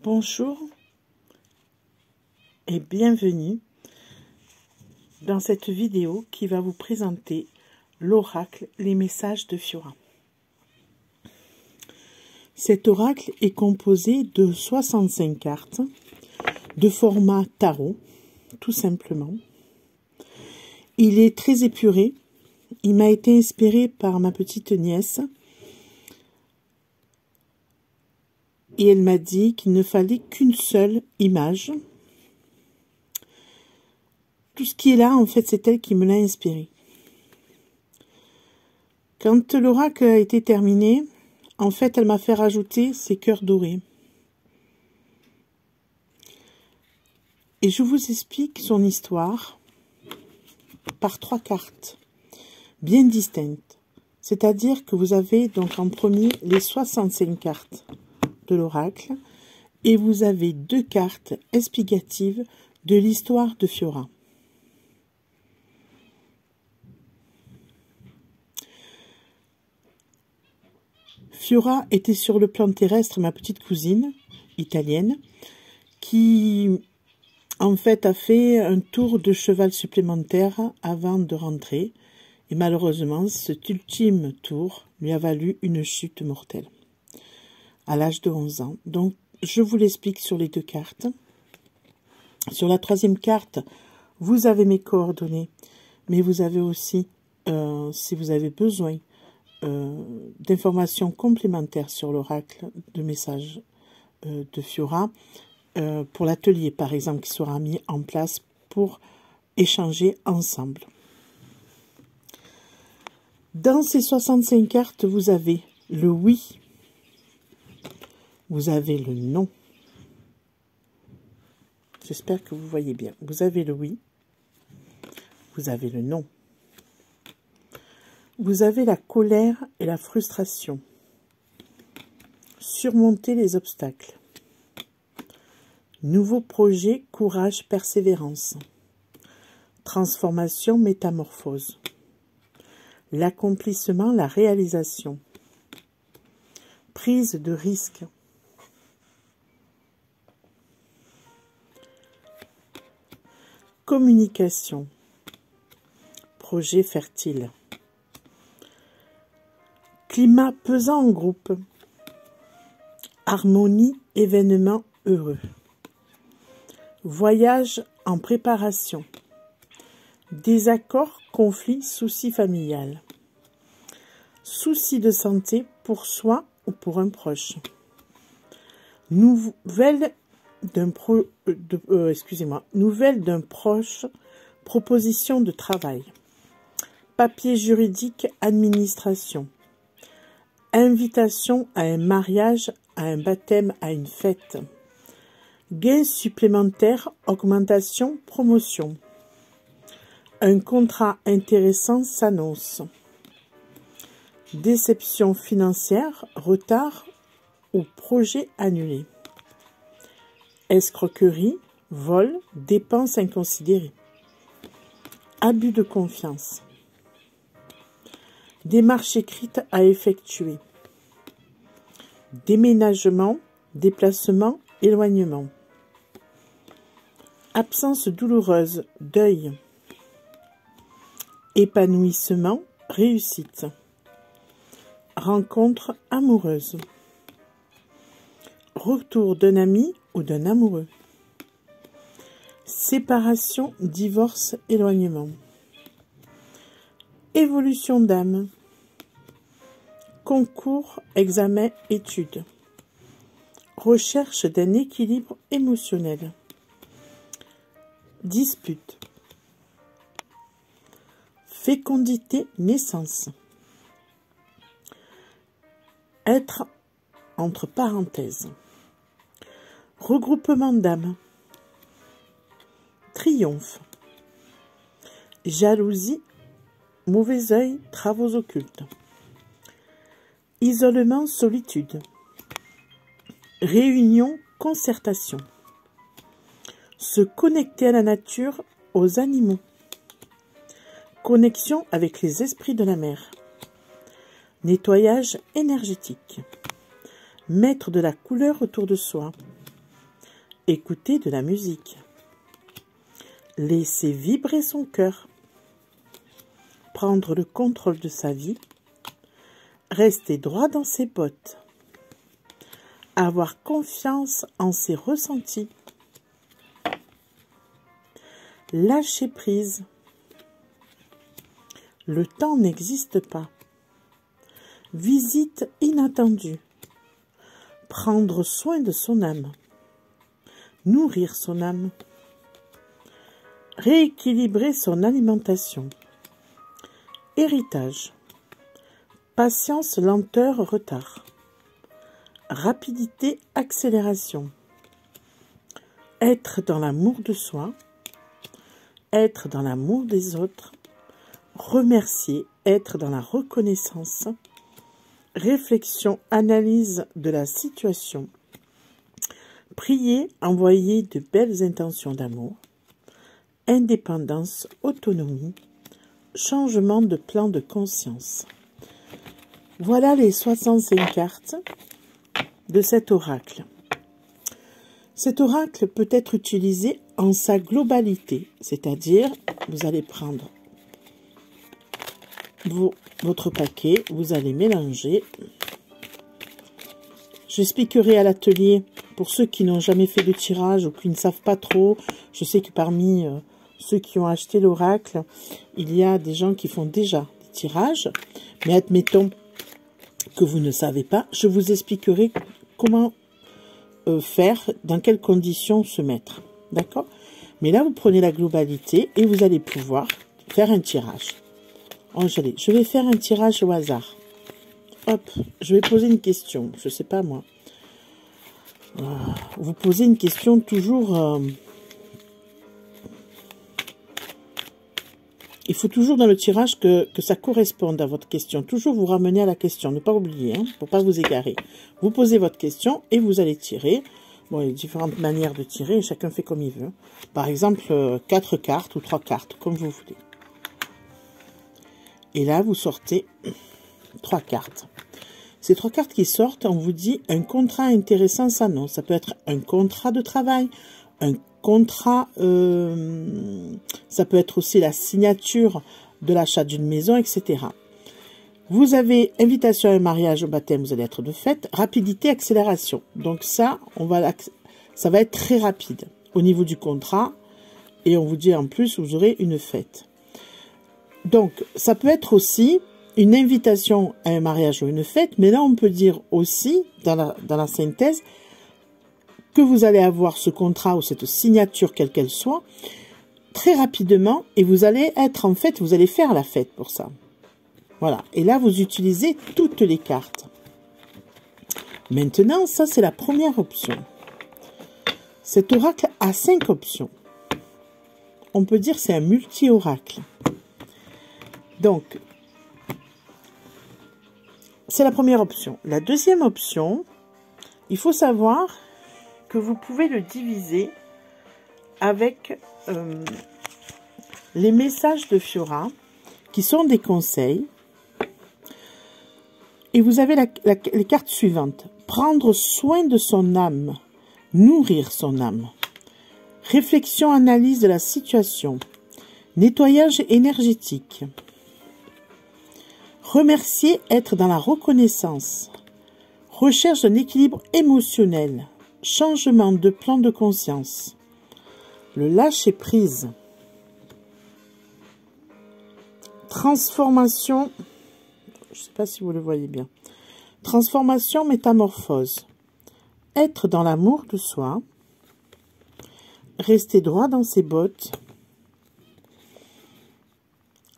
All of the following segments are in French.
Bonjour et bienvenue dans cette vidéo qui va vous présenter l'oracle Les Messages de Fiora. Cet oracle est composé de 65 cartes de format tarot, tout simplement. Il est très épuré. Il m'a été inspiré par ma petite nièce. Et elle m'a dit qu'il ne fallait qu'une seule image. Tout ce qui est là, en fait, c'est elle qui me l'a inspiré. Quand l'oracle a été terminé, en fait, elle m'a fait rajouter ses cœurs dorés. Et je vous explique son histoire par 3 cartes bien distinctes. C'est-à-dire que vous avez donc en premier les 65 cartes de l'oracle et vous avez 2 cartes explicatives de l'histoire de Fiora. Fiora était sur le plan terrestre ma petite cousine italienne qui en fait a fait un tour de cheval supplémentaire avant de rentrer et malheureusement cet ultime tour lui a valu une chute mortelle à l'âge de 11 ans. Donc, je vous l'explique sur les 2 cartes. Sur la 3e carte, vous avez mes coordonnées, mais vous avez aussi, si vous avez besoin d'informations complémentaires sur l'oracle de messages de Fiora, pour l'atelier, par exemple, qui sera mis en place pour échanger ensemble. Dans ces 65 cartes, vous avez le oui. Vous avez le non. J'espère que vous voyez bien. Vous avez le oui. Vous avez le non. Vous avez la colère et la frustration. Surmonter les obstacles. Nouveau projet, courage, persévérance. Transformation, métamorphose. L'accomplissement, la réalisation. Prise de risque. Communication, projet fertile, climat pesant en groupe, harmonie, événement heureux, voyage en préparation, désaccord, conflit, souci familial, souci de santé pour soi ou pour un proche, nouvelle d'un proche, proposition de travail, papier juridique, administration, invitation à un mariage, à un baptême, à une fête, gain supplémentaire, augmentation, promotion, un contrat intéressant s'annonce, déception financière, retard ou projet annulé. Escroquerie, vol, dépenses inconsidérées. Abus de confiance. Démarche écrite à effectuer. Déménagement, déplacement, éloignement. Absence douloureuse, deuil. Épanouissement, réussite. Rencontre amoureuse. Retour d'un ami ou d'un amoureux. Séparation, divorce, éloignement. Évolution d'âme. Concours, examen, études. Recherche d'un équilibre émotionnel. Dispute. Fécondité, naissance. Être entre parenthèses. Regroupement d'âme. Triomphe. Jalousie, mauvais œil, travaux occultes. Isolement, solitude. Réunion, concertation. Se connecter à la nature, aux animaux. Connexion avec les esprits de la mer. Nettoyage énergétique. Mettre de la couleur autour de soi. écouter de la musique, laisser vibrer son cœur, prendre le contrôle de sa vie, rester droit dans ses bottes, avoir confiance en ses ressentis, lâcher prise. Le temps n'existe pas. Visite inattendue. Prendre soin de son âme. Nourrir son âme. Rééquilibrer son alimentation. Héritage. Patience, lenteur, retard. Rapidité, accélération. Être dans l'amour de soi. Être dans l'amour des autres. Remercier, être dans la reconnaissance. Réflexion, analyse de la situation. Prier, envoyer de belles intentions d'amour. Indépendance, autonomie. Changement de plan de conscience. Voilà les 65 cartes de cet oracle. Cet oracle peut être utilisé en sa globalité, c'est-à-dire, vous allez prendre votre paquet, vous allez mélanger. J'expliquerai à l'atelier, pour ceux qui n'ont jamais fait de tirage ou qui ne savent pas trop, je sais que parmi ceux qui ont acheté l'oracle, il y a des gens qui font déjà des tirages, mais admettons que vous ne savez pas, je vous expliquerai comment faire, dans quelles conditions se mettre, d'accord? Mais là, vous prenez la globalité et vous allez pouvoir faire un tirage. Je vais faire un tirage au hasard. Hop, je vais poser une question. Je sais pas moi. Vous posez une question toujours. Il faut toujours dans le tirage que ça corresponde à votre question. Toujours vous ramener à la question. Ne pas oublier, hein, pour pas vous égarer. Vous posez votre question et vous allez tirer. Bon, il y a différentes manières de tirer. Chacun fait comme il veut. Par exemple, 4 cartes ou 3 cartes, comme vous voulez. Et là, vous sortez 3 cartes. Ces 3 cartes qui sortent, on vous dit un contrat intéressant s'annonce. Ça peut être un contrat de travail, un contrat, ça peut être aussi la signature de l'achat d'une maison, etc. Vous avez invitation à un mariage, au baptême, vous allez être de fête, rapidité, accélération. Donc ça, ça va être très rapide au niveau du contrat. Et on vous dit en plus, vous aurez une fête. Donc, ça peut être aussi une invitation à un mariage ou une fête, mais là, on peut dire aussi, dans la synthèse, que vous allez avoir ce contrat ou cette signature, quelle qu'elle soit, très rapidement, et vous allez être, en fait, vous allez faire la fête pour ça. Voilà. Et là, vous utilisez toutes les cartes. Maintenant, ça, c'est la première option. Cet oracle a 5 options. On peut dire que c'est un multi-oracle. Donc, c'est la première option. La deuxième option, il faut savoir que vous pouvez le diviser avec les messages de Fiora, qui sont des conseils. Et vous avez les cartes suivantes. Prendre soin de son âme, nourrir son âme. Réflexion, analyse de la situation. Nettoyage énergétique. Remercier, être dans la reconnaissance. Recherche d'un équilibre émotionnel. Changement de plan de conscience. Le lâcher prise. Transformation. Je ne sais pas si vous le voyez bien. Transformation, métamorphose. Être dans l'amour de soi. Rester droit dans ses bottes.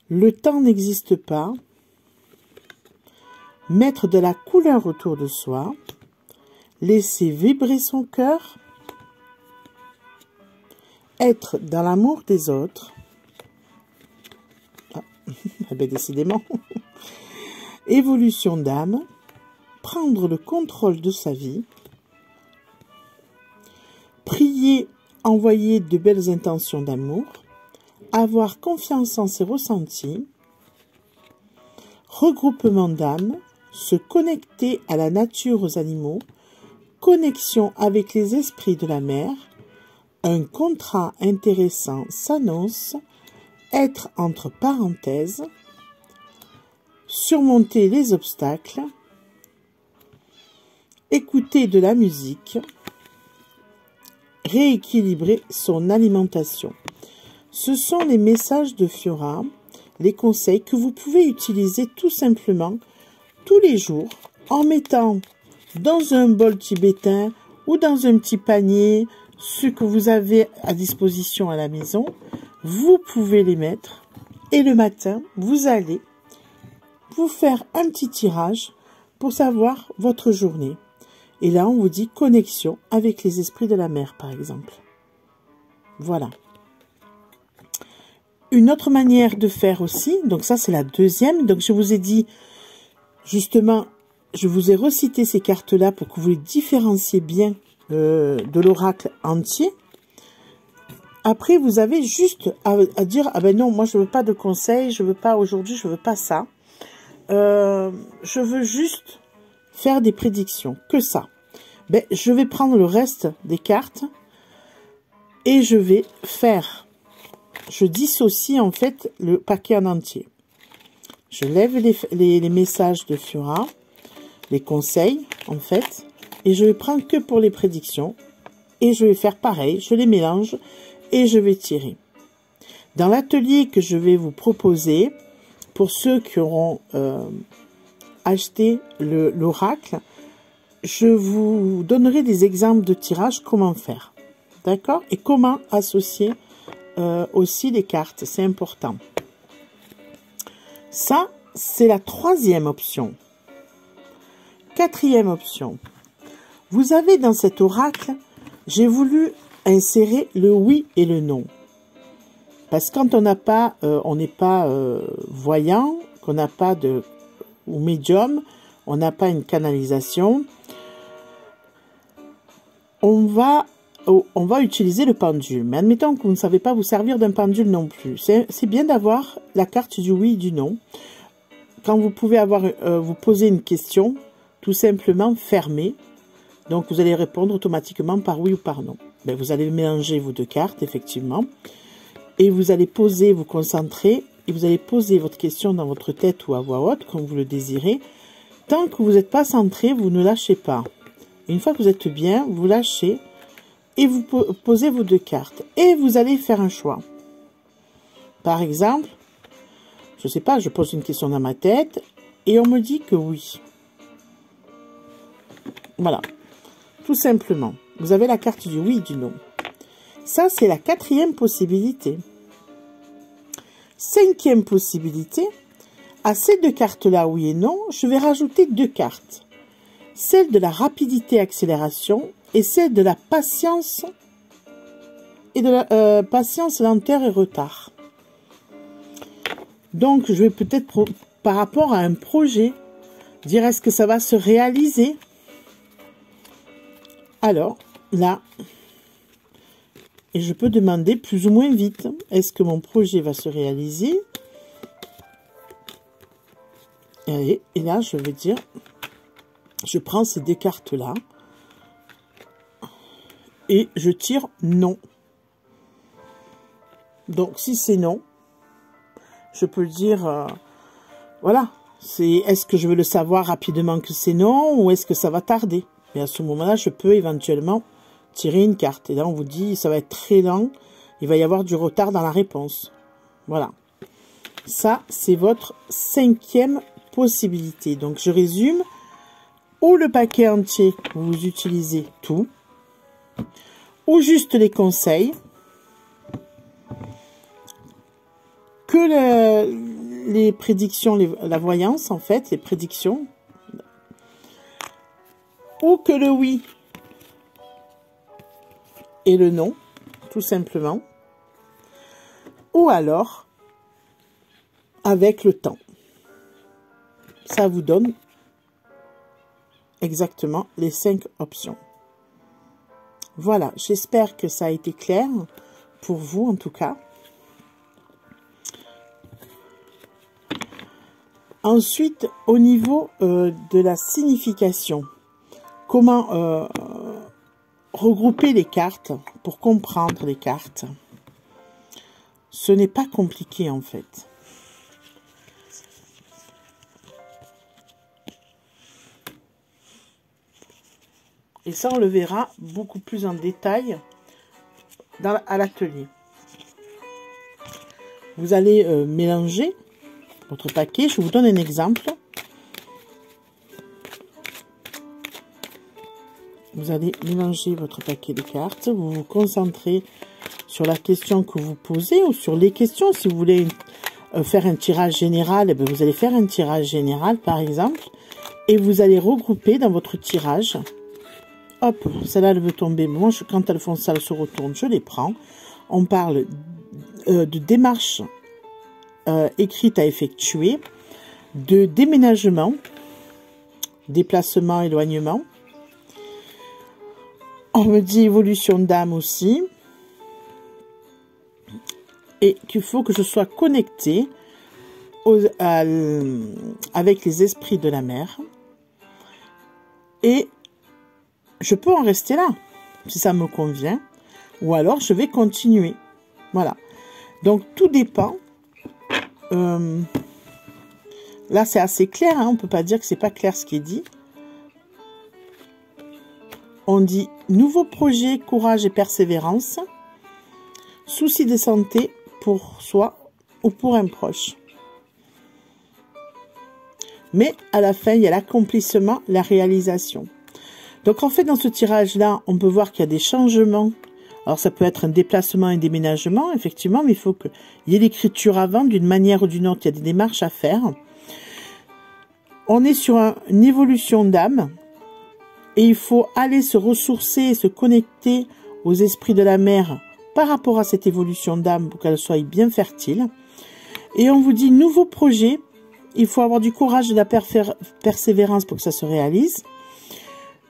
Le temps n'existe pas. Mettre de la couleur autour de soi. Laisser vibrer son cœur. Être dans l'amour des autres. Ah, eh bien, décidément. Évolution d'âme. Prendre le contrôle de sa vie. Prier, envoyer de belles intentions d'amour. Avoir confiance en ses ressentis. Regroupement d'âme. Se connecter à la nature, aux animaux. Connexion avec les esprits de la mer. Un contrat intéressant s'annonce, être entre parenthèses, surmonter les obstacles, écouter de la musique, rééquilibrer son alimentation. Ce sont les messages de Fiora, les conseils que vous pouvez utiliser tout simplement tous les jours en mettant dans un bol tibétain ou dans un petit panier ce que vous avez à disposition à la maison. Vous pouvez les mettre et le matin, vous allez vous faire un petit tirage pour savoir votre journée. Et là, on vous dit connexion avec les esprits de la mer, par exemple. Voilà. Une autre manière de faire aussi, donc ça c'est la deuxième, donc je vous ai dit, justement, je vous ai recité ces cartes-là pour que vous les différenciez bien de l'oracle entier. Après, vous avez juste à dire, ah ben non, moi je veux pas de conseils, je veux pas aujourd'hui, je veux pas ça. Je veux juste faire des prédictions, que ça. Ben, je vais prendre le reste des cartes et je vais faire, je dissocie en fait le paquet en entier. Je lève les messages de Fiora, les conseils en fait, et je vais prendre que pour les prédictions. Et je vais faire pareil, je les mélange et je vais tirer. Dans l'atelier que je vais vous proposer, pour ceux qui auront acheté l'oracle, je vous donnerai des exemples de tirage, comment faire. D'accord? Et comment associer aussi les cartes, c'est important. Ça, c'est la troisième option. Quatrième option. Vous avez dans cet oracle, j'ai voulu insérer le oui et le non. Parce que quand on n'a pas, on n'est pas voyant, qu'on n'a pas de ou médium, on n'a pas une canalisation, on va utiliser le pendule. Mais admettons que vous ne savez pas vous servir d'un pendule non plus. C'est bien d'avoir la carte du oui et du non. Quand vous pouvez avoir, vous poser une question, tout simplement fermée. Donc vous allez répondre automatiquement par oui ou par non. Ben, vous allez mélanger vos deux cartes, effectivement. Et vous allez poser, vous concentrer, et vous allez poser votre question dans votre tête ou à voix haute, comme vous le désirez. Tant que vous n'êtes pas centré, vous ne lâchez pas. Une fois que vous êtes bien, vous lâchez et vous posez vos deux cartes. Et vous allez faire un choix. Par exemple, je ne sais pas, je pose une question dans ma tête et on me dit que oui. Voilà. Tout simplement. Vous avez la carte du oui et du non. Ça, c'est la quatrième possibilité. Cinquième possibilité, à ces deux cartes-là, oui et non, je vais rajouter deux cartes. Celle de la rapidité accélération et celle de la patience et de la patience, lenteur et retard. Donc, je vais peut-être, par rapport à un projet, dire est-ce que ça va se réaliser? Alors, là, et je peux demander plus ou moins vite, est-ce que mon projet va se réaliser? Et là, je vais dire, je prends ces deux cartes-là et je tire non. Donc, si c'est non, je peux dire, voilà, est-ce que je veux le savoir rapidement que c'est non ou est-ce que ça va tarder? Et à ce moment-là, je peux éventuellement tirer une carte. Et là, on vous dit, ça va être très lent. Il va y avoir du retard dans la réponse. Voilà. Ça, c'est votre cinquième possibilité. Donc, je résume. Ou le paquet entier, vous utilisez tout. Ou juste les conseils. Que les prédictions, la voyance, en fait, les prédictions. Ou que le oui et le non, tout simplement. Ou alors, avec le temps. Ça vous donne exactement les 5 options. Voilà, j'espère que ça a été clair pour vous, en tout cas. Ensuite, au niveau de la signification, comment regrouper les cartes, pour comprendre les cartes, ce n'est pas compliqué en fait. Et ça, on le verra beaucoup plus en détail à l'atelier. Vous allez mélanger votre paquet. Je vous donne un exemple. Vous allez mélanger votre paquet de cartes. Vous vous concentrez sur la question que vous posez ou sur les questions. Si vous voulez faire un tirage général, eh bien, vous allez faire un tirage général par exemple. Et vous allez regrouper dans votre tirage. Hop, celle-là, elle veut tomber. Moi, quand elles font ça, elles se retournent, je les prends. On parle de démarches écrites à effectuer, de déménagement, déplacement, éloignement. On me dit évolution d'âme aussi. Et qu'il faut que je sois connectée avec les esprits de la mer. Et je peux en rester là, si ça me convient. Ou alors, je vais continuer. Voilà. Donc, tout dépend. Là, c'est assez clair. Hein, on ne peut pas dire que c'est pas clair ce qui est dit. On dit nouveau projet, courage et persévérance. Souci de santé pour soi ou pour un proche. Mais à la fin, il y a l'accomplissement, la réalisation. Donc en fait, dans ce tirage-là, on peut voir qu'il y a des changements. Alors ça peut être un déplacement, un déménagement, effectivement, mais il faut qu'il y ait l'écriture avant, d'une manière ou d'une autre. Il y a des démarches à faire. On est sur une évolution d'âme. Et il faut aller se ressourcer et se connecter aux esprits de la mer par rapport à cette évolution d'âme pour qu'elle soit bien fertile. Et on vous dit nouveau projet. Il faut avoir du courage et de la persévérance pour que ça se réalise.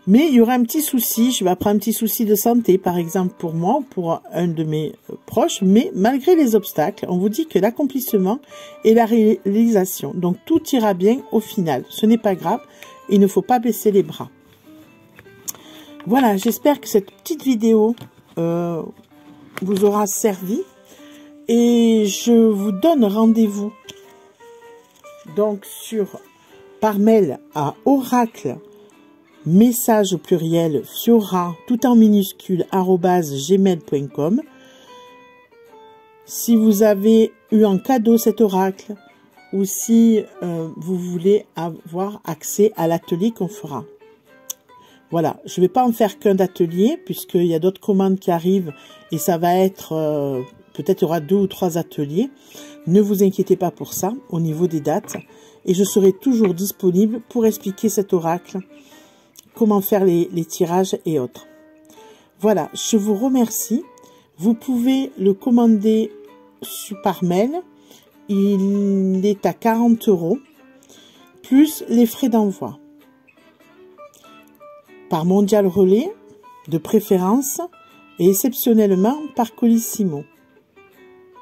Mais il y aura un petit souci, je vais prendre un petit souci de santé, par exemple pour moi ou pour un de mes proches. Mais malgré les obstacles, on vous dit que l'accomplissement et la réalisation. Donc tout ira bien au final. Ce n'est pas grave, il ne faut pas baisser les bras. Voilà, j'espère que cette petite vidéo vous aura servi. Et je vous donne rendez-vous donc par mail à oracle message au pluriel fiora tout en minuscule @gmail.com. Si vous avez eu en cadeau cet oracle ou si vous voulez avoir accès à l'atelier qu'on fera. Voilà, je ne vais pas en faire qu'un d'atelier puisqu'il y a d'autres commandes qui arrivent et ça va être, peut-être il y aura 2 ou 3 ateliers. Ne vous inquiétez pas pour ça au niveau des dates et je serai toujours disponible pour expliquer cet oracle, comment faire les tirages et autres. Voilà, je vous remercie. Vous pouvez le commander par mail. Il est à 40 € plus les frais d'envoi. Par Mondial Relais, de préférence, et exceptionnellement par Colissimo.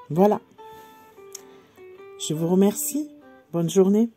Voilà. Je vous remercie. Bonne journée.